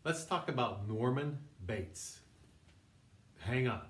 Let's talk about Norman Bates. Hang on.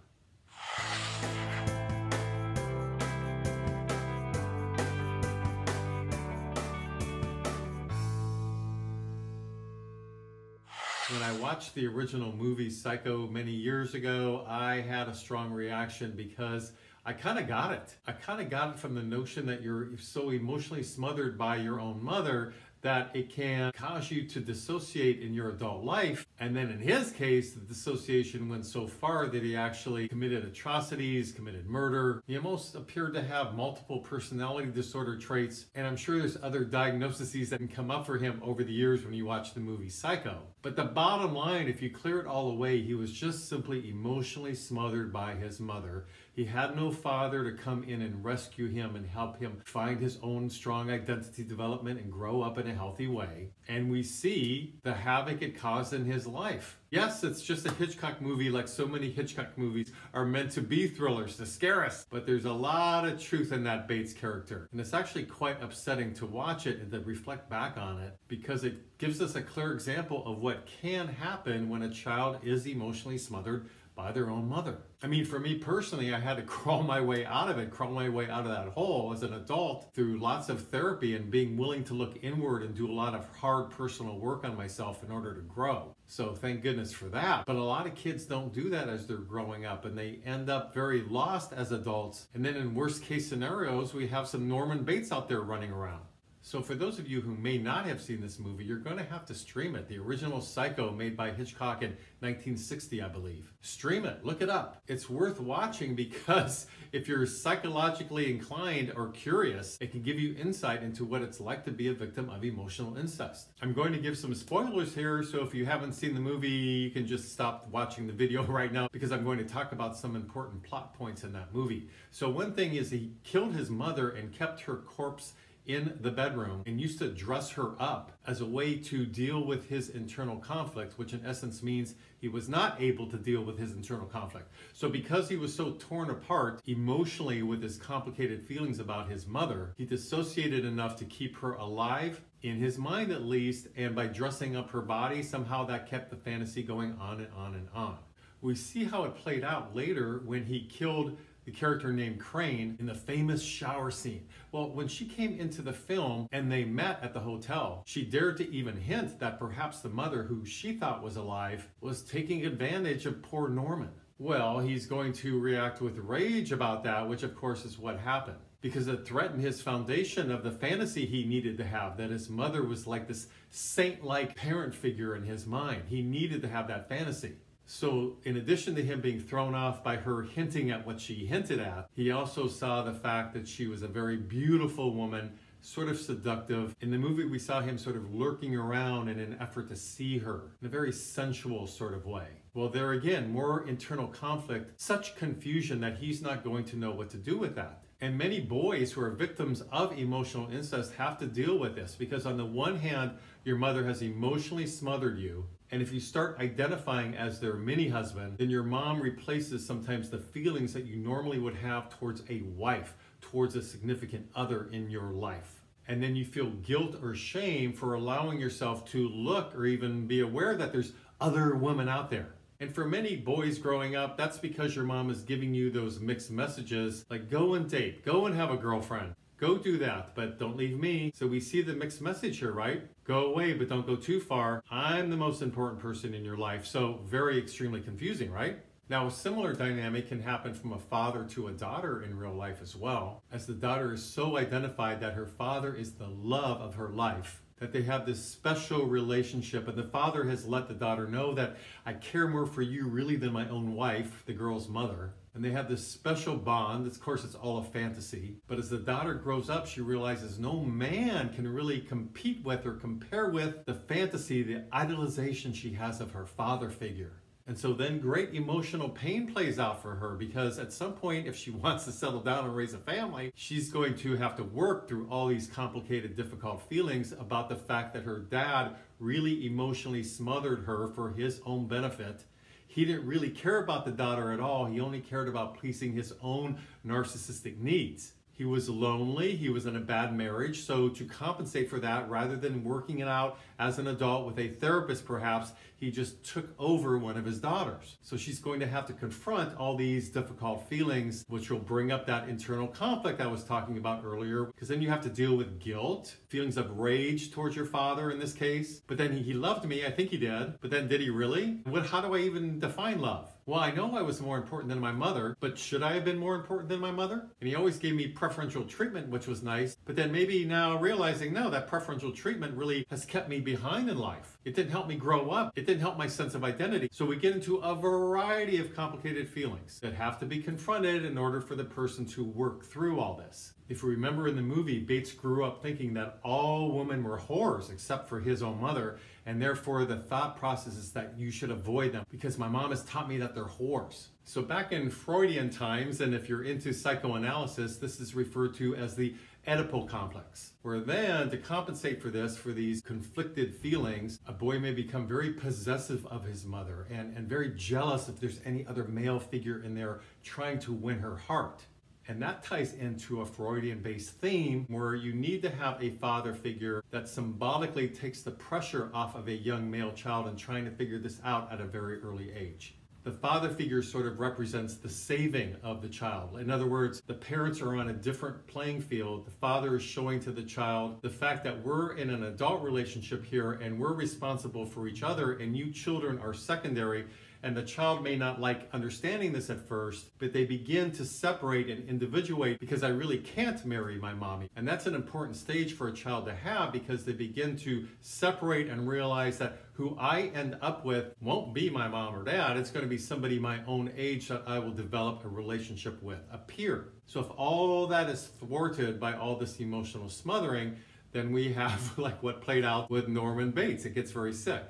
When I watched the original movie Psycho many years ago, I had a strong reaction because I kind of got it. I kind of got it from the notion that you're so emotionally smothered by your own mother that it can cause you to dissociate in your adult life. And then in his case, the dissociation went so far that he actually committed atrocities, committed murder. He almost appeared to have multiple personality disorder traits. And I'm sure there's other diagnoses that can come up for him over the years when you watch the movie Psycho. But the bottom line, if you clear it all away, he was just simply emotionally smothered by his mother. He had no father to come in and rescue him and help him find his own strong identity development and grow up in a healthy way. And we see the havoc it caused in his life. Yes, it's just a Hitchcock movie, like so many Hitchcock movies are meant to be thrillers to scare us. But there's a lot of truth in that Bates character. And it's actually quite upsetting to watch it and to reflect back on it, because it gives us a clear example of what can happen when a child is emotionally smothered by their own mother. I mean, for me personally, I had to crawl my way out of it, crawl my way out of that hole as an adult through lots of therapy and being willing to look inward and do a lot of hard personal work on myself in order to grow. So thank goodness for that. But a lot of kids don't do that as they're growing up, and they end up very lost as adults. And then in worst case scenarios, we have some Norman Bates out there running around. So for those of you who may not have seen this movie, you're going to have to stream it. The original Psycho, made by Hitchcock in 1960, I believe. Stream it, look it up. It's worth watching because if you're psychologically inclined or curious, it can give you insight into what it's like to be a victim of emotional incest. I'm going to give some spoilers here, so if you haven't seen the movie, you can just stop watching the video right now, because I'm going to talk about some important plot points in that movie. So one thing is, he killed his mother and kept her corpse in the bedroom and used to dress her up as a way to deal with his internal conflict, which in essence means he was not able to deal with his internal conflict. So because he was so torn apart emotionally with his complicated feelings about his mother, he dissociated enough to keep her alive, in his mind at least, and by dressing up her body, somehow that kept the fantasy going on and on and on. We see how it played out later when he killed the character named Crane in the famous shower scene. Well, when she came into the film and they met at the hotel, she dared to even hint that perhaps the mother, who she thought was alive, was taking advantage of poor Norman. Well, he's going to react with rage about that, which of course is what happened, because it threatened his foundation of the fantasy he needed to have, that his mother was like this saint-like parent figure in his mind. He needed to have that fantasy. So in addition to him being thrown off by her hinting at what she hinted at, he also saw the fact that she was a very beautiful woman, sort of seductive. In the movie, we saw him sort of lurking around in an effort to see her in a very sensual sort of way. Well, there again, more internal conflict, such confusion that he's not going to know what to do with that. And many boys who are victims of emotional incest have to deal with this, because on the one hand, your mother has emotionally smothered you. And if you start identifying as their mini-husband, then your mom replaces sometimes the feelings that you normally would have towards a wife, towards a significant other in your life. And then you feel guilt or shame for allowing yourself to look or even be aware that there's other women out there. And for many boys growing up, that's because your mom is giving you those mixed messages, like go and date, go and have a girlfriend. Go do that, but don't leave me. So we see the mixed message here, right? Go away, but don't go too far. I'm the most important person in your life. So very extremely confusing, right? Now, a similar dynamic can happen from a father to a daughter in real life as well, as the daughter is so identified that her father is the love of her life, that they have this special relationship, and the father has let the daughter know that I care more for you really than my own wife, the girl's mother. And they have this special bond. Of course, it's all a fantasy. But as the daughter grows up, she realizes no man can really compete with or compare with the fantasy, the idolization she has of her father figure. And so then great emotional pain plays out for her, because at some point, if she wants to settle down and raise a family, she's going to have to work through all these complicated, difficult feelings about the fact that her dad really emotionally smothered her for his own benefit. He didn't really care about the daughter at all. He only cared about pleasing his own narcissistic needs. He was lonely, he was in a bad marriage, so to compensate for that, rather than working it out as an adult with a therapist perhaps, he just took over one of his daughters. So she's going to have to confront all these difficult feelings, which will bring up that internal conflict I was talking about earlier, because then you have to deal with guilt, feelings of rage towards your father in this case. But then he loved me, I think he did, but then did he really? How do I even define love? Well, I know I was more important than my mother, but should I have been more important than my mother? And he always gave me preferential treatment, which was nice, but then maybe now realizing, no, that preferential treatment really has kept me behind in life. It didn't help me grow up. It didn't help my sense of identity. So we get into a variety of complicated feelings that have to be confronted in order for the person to work through all this. If you remember in the movie, Bates grew up thinking that all women were whores except for his own mother, and therefore the thought process is that you should avoid them because my mom has taught me that they're whores. So back in Freudian times, and if you're into psychoanalysis, this is referred to as the Oedipal complex, where then to compensate for this, for these conflicted feelings, a boy may become very possessive of his mother and very jealous if there's any other male figure in there trying to win her heart. And that ties into a Freudian-based theme where you need to have a father figure that symbolically takes the pressure off of a young male child in trying to figure this out at a very early age. The father figure sort of represents the saving of the child. In other words, the parents are on a different playing field. The father is showing to the child the fact that we're in an adult relationship here and we're responsible for each other and you children are secondary. And the child may not like understanding this at first, but they begin to separate and individuate because I really can't marry my mommy. And that's an important stage for a child to have because they begin to separate and realize that who I end up with won't be my mom or dad. It's going to be somebody my own age that I will develop a relationship with, a peer. So if all that is thwarted by all this emotional smothering, then we have like what played out with Norman Bates. It gets very sick.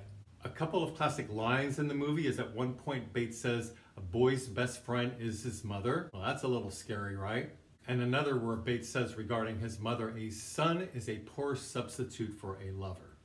A couple of classic lines in the movie is at one point Bates says, a boy's best friend is his mother. Well, that's a little scary, right? And another where Bates says regarding his mother, a son is a poor substitute for a lover.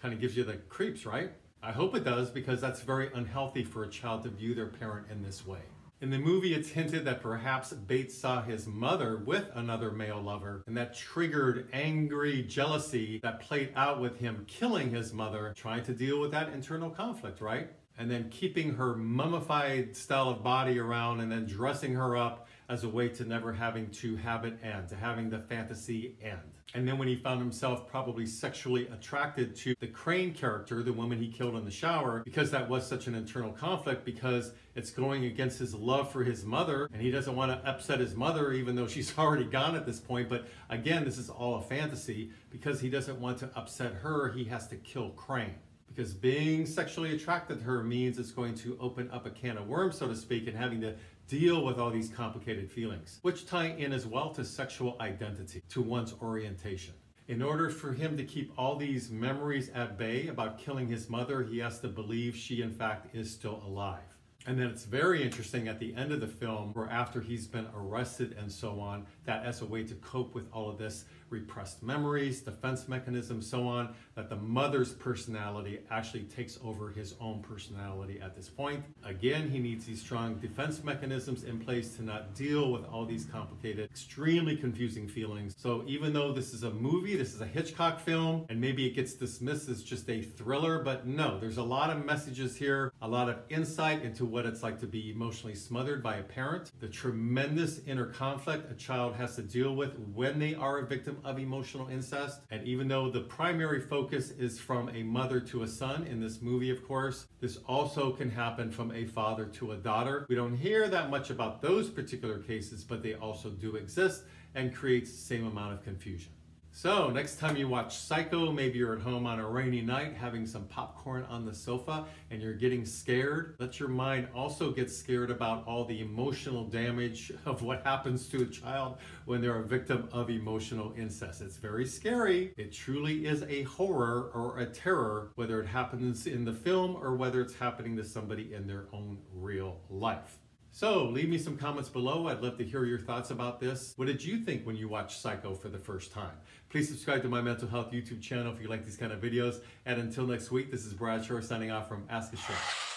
Kind of gives you the creeps, right? I hope it does because that's very unhealthy for a child to view their parent in this way. In the movie, it's hinted that perhaps Bates saw his mother with another male lover, and that triggered angry jealousy that played out with him killing his mother, trying to deal with that internal conflict, right? And then keeping her mummified style of body around and then dressing her up as a way to never having to have it end, to having the fantasy end. And then when he found himself probably sexually attracted to the Crane character, the woman he killed in the shower, because that was such an internal conflict, because it's going against his love for his mother, and he doesn't want to upset his mother, even though she's already gone at this point. But again, this is all a fantasy. Because he doesn't want to upset her, he has to kill Crane. Because being sexually attracted to her means it's going to open up a can of worms, so to speak, and having to deal with all these complicated feelings, which tie in as well to sexual identity, to one's orientation. In order for him to keep all these memories at bay about killing his mother, he has to believe she in fact is still alive. And then it's very interesting at the end of the film, where after he's been arrested and so on, that as a way to cope with all of this repressed memories, defense mechanisms, so on, that the mother's personality actually takes over his own personality at this point. Again, he needs these strong defense mechanisms in place to not deal with all these complicated, extremely confusing feelings. So even though this is a movie, this is a Hitchcock film, and maybe it gets dismissed as just a thriller, but no, there's a lot of messages here, a lot of insight into what it's like to be emotionally smothered by a parent, the tremendous inner conflict a child has to deal with when they are a victim of emotional incest. And even though the primary focus is from a mother to a son in this movie, of course, this also can happen from a father to a daughter. We don't hear that much about those particular cases, but they also do exist and creates the same amount of confusion. So next time you watch Psycho, maybe you're at home on a rainy night having some popcorn on the sofa and you're getting scared, let your mind also get scared about all the emotional damage of what happens to a child when they're a victim of emotional incest. It's very scary. It truly is a horror or a terror, whether it happens in the film or whether it's happening to somebody in their own real life. So leave me some comments below. I'd love to hear your thoughts about this. What did you think when you watched Psycho for the first time? Please subscribe to my mental health YouTube channel if you like these kind of videos. And until next week, this is Brad Shore signing off from Ask a Shore.